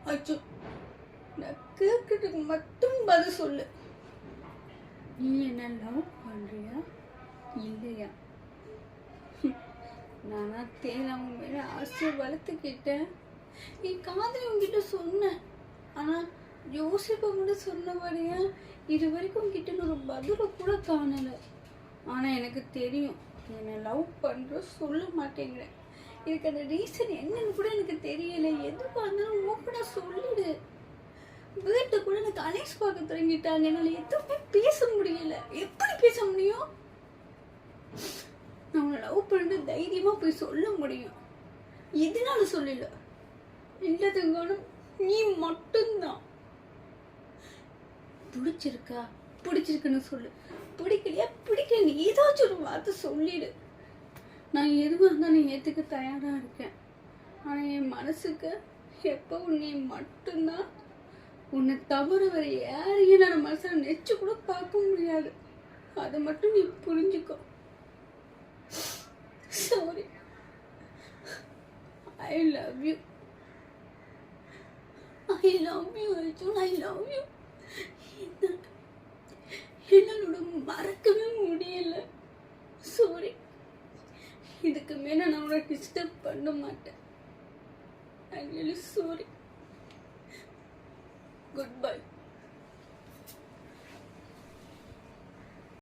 அச்சோ, நான் கேட்கறதுக்கு மட்டும் பதில் சொல்லு. நீ என்ன லவ் பண்றியா இல்லையா? நானா தேவை மேல ஆசை வளர்த்துக்கிட்டேன். என் காதலி உங்ககிட்ட சொன்னேன். ஆனா யோசிப்ப கூட சொன்னபடியா இது வரைக்கும் உங்ககிட்ட ஒரு பதில கூட காணல. ஆனா எனக்கு தெரியும் என்ன லவ் பண்ற சொல்ல மாட்டேங்கிறேன். இதுக்கான ரீசன் என்னன்னு கூட எனக்கு தெரியல. எதுவாக இருந்தாலும் ஓப்பனா சொல்லிடு. வீட்டை கூட எனக்கு அலைஸ் பார்க்க தொடங்கிட்டாங்க. என்னால எதுவுமே பேச முடியல. எப்படி பேச முடியும்? நான் உன்னை லவ் பண்ணிட்டு தைரியமா போய் சொல்ல முடியும். எதனால சொல்லல? இல்லதுங்கானும் நீ மட்டும்தான். பிடிச்சிருக்கா பிடிச்சிருக்குன்னு சொல்லு. பிடிக்கலையா பிடிக்கல, ஏதாச்சும் ஒரு வார்த்தை சொல்லிடு. நான் எதுவாக இருந்தாலும் ஏற்றுக்க தயாராக இருக்கேன். ஆனால் என் மனசுக்கு எப்பவும் நீ மட்டும்தான். உன்னை தவிர வேற யாரையும் நான் மனசில் நெச்சு கூட பார்க்க முடியாது. அதை மட்டும் நீ புரிஞ்சுக்கோ. Sorry, I love you. I love you Arjun, I love you. என்னால மறக்கவே முடியல. சாரி, இதுக்கு மேல நான் உன்னை டிஸ்டர்ப் பண்ண மாட்டேன். I really sorry. Good bye.